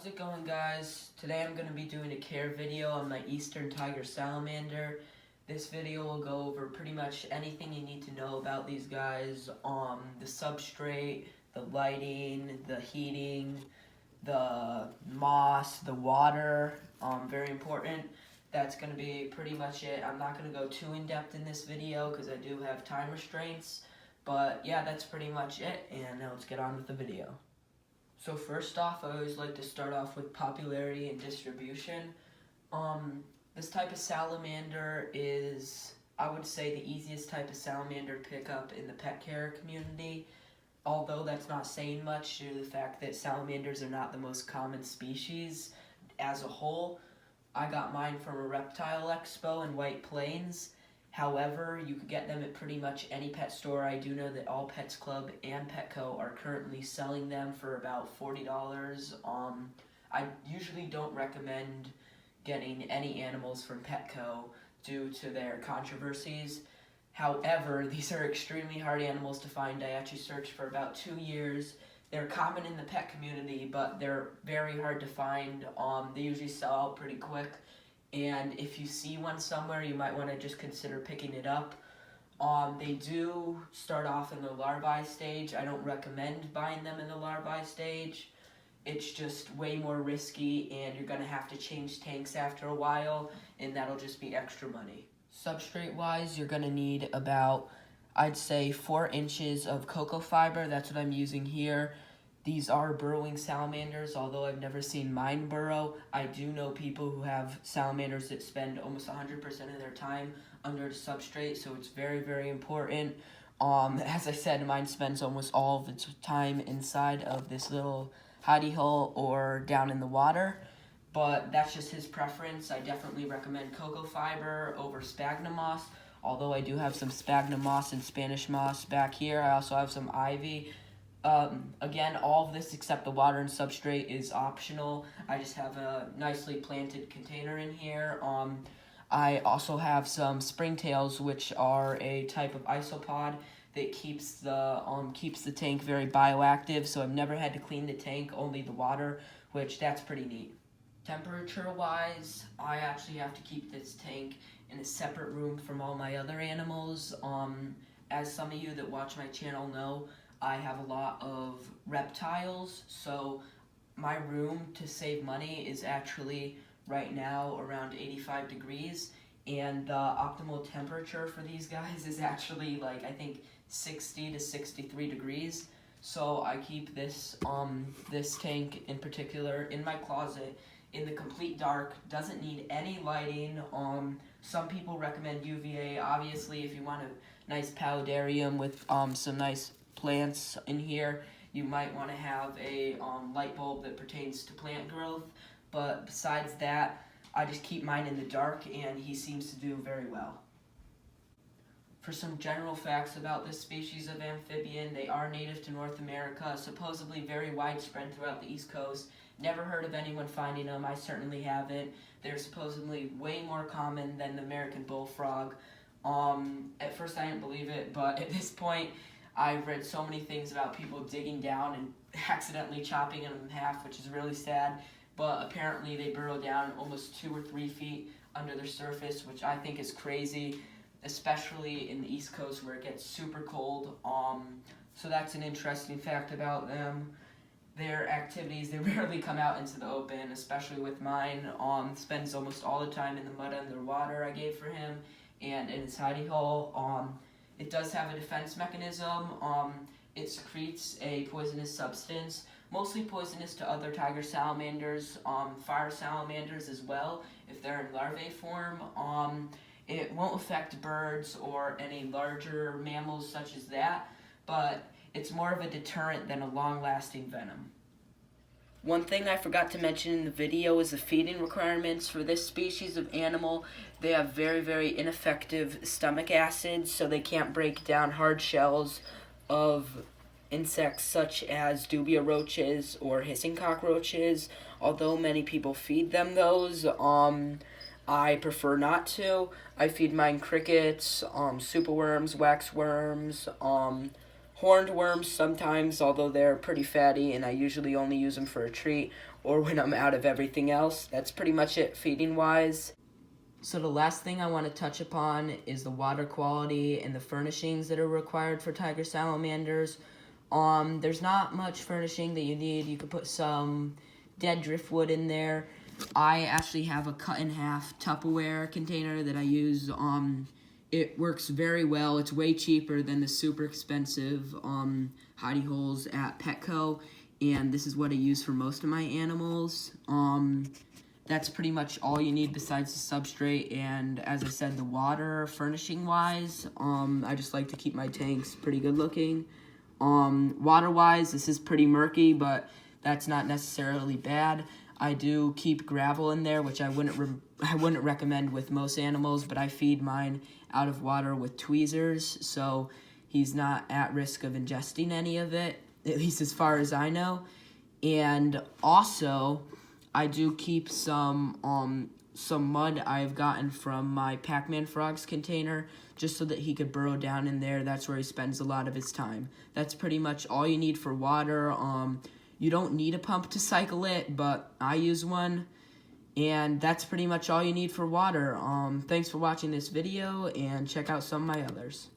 How's it going, guys? Today I'm going to be doing a care video on my Eastern Tiger Salamander. This video will go over pretty much anything you need to know about these guys, the substrate, the lighting, the heating, the moss, the water, very important. That's going to be pretty much it. I'm not going to go too in-depth in this video because I do have time restraints, but yeah, that's pretty much it, and now let's get on with the video. So first off, I always like to start off with popularity and distribution. This type of salamander is, I would say, the easiest type of salamander to pick up in the pet care community. Although that's not saying much due to the fact that salamanders are not the most common species as a whole. I got mine from a reptile expo in White Plains. However, you could get them at pretty much any pet store. I do know that All Pets Club and Petco are currently selling them for about $40. I usually don't recommend getting any animals from Petco due to their controversies. However, these are extremely hard animals to find. I actually searched for about 2 years. They're common in the pet community, but they're very hard to find. They usually sell out pretty quick. And if you see one somewhere, you might want to just consider picking it up. They do start off in the larvae stage. I don't recommend buying them in the larvae stage. It's just way more risky, and you're going to have to change tanks after a while, and that'll just be extra money. Substrate-wise, you're going to need about, I'd say, 4 inches of cocoa fiber. That's what I'm using here. These are burrowing salamanders, although I've never seen mine burrow. I do know people who have salamanders that spend almost 100% of their time under the substrate, so it's very, very important. As I said, mine spends almost all of its time inside of this little hidey hole or down in the water, but that's just his preference. I definitely recommend cocoa fiber over sphagnum moss, although I do have some sphagnum moss and Spanish moss back here. I also have some ivy. Again, all of this except the water and substrate is optional. I just have a nicely planted container in here. I also have some springtails, which are a type of isopod that keeps the tank very bioactive, so I've never had to clean the tank, only the water, which that's pretty neat. Temperature-wise, I actually have to keep this tank in a separate room from all my other animals. As some of you that watch my channel know, I have a lot of reptiles, so my room, to save money, is actually right now around 85 degrees, and the optimal temperature for these guys is actually like, I think, 60 to 63 degrees. So I keep this this tank in particular in my closet in the complete dark. Doesn't need any lighting. Some people recommend UVA. Obviously, if you want a nice paludarium with some nice plants in here, you might want to have a light bulb that pertains to plant growth, but besides that, I just keep mine in the dark, and he seems to do very well. For some general facts about this species of amphibian, they are native to North America, supposedly very widespread throughout the East Coast. Never heard of anyone finding them. I certainly haven't. They're supposedly way more common than the American bullfrog. At first I didn't believe it, but at this point, I've read so many things about people digging down and accidentally chopping them in half, which is really sad. But apparently they burrow down almost 2 or 3 feet under their surface, which I think is crazy, especially in the East Coast where it gets super cold. So that's an interesting fact about them. Their activities, they rarely come out into the open, especially with mine. Spends almost all the time in the mud underwater I gave for him and in his hidey hole. It does have a defense mechanism. It secretes a poisonous substance, mostly poisonous to other tiger salamanders, fire salamanders as well, if they're in larvae form. It won't affect birds or any larger mammals such as that, but it's more of a deterrent than a long-lasting venom. One thing I forgot to mention in the video is the feeding requirements for this species of animal. They have very, very ineffective stomach acids, so they can't break down hard shells of insects such as dubia roaches or hissing cockroaches. Although many people feed them those, I prefer not to. I feed mine crickets, superworms, waxworms, horned worms sometimes, although they're pretty fatty, and I usually only use them for a treat, or when I'm out of everything else. That's pretty much it feeding wise. So the last thing I want to touch upon is the water quality and the furnishings that are required for tiger salamanders. There's not much furnishing that you need. You could put some dead driftwood in there. I actually have a cut in half Tupperware container that I use. It works very well. It's way cheaper than the super expensive hidey holes at Petco, and this is what I use for most of my animals. That's pretty much all you need besides the substrate, and as I said, the water furnishing wise, I just like to keep my tanks pretty good looking. Water wise, this is pretty murky, but that's not necessarily bad. I do keep gravel in there, which I wouldn't recommend with most animals, but I feed mine out of water with tweezers, so he's not at risk of ingesting any of it, at least as far as I know. And also, I do keep some mud I've gotten from my Pac-Man Frogs container, just so that he could burrow down in there. That's where he spends a lot of his time. That's pretty much all you need for water. You don't need a pump to cycle it, but I use one. And that's pretty much all you need for water. Thanks for watching this video, and check out some of my others.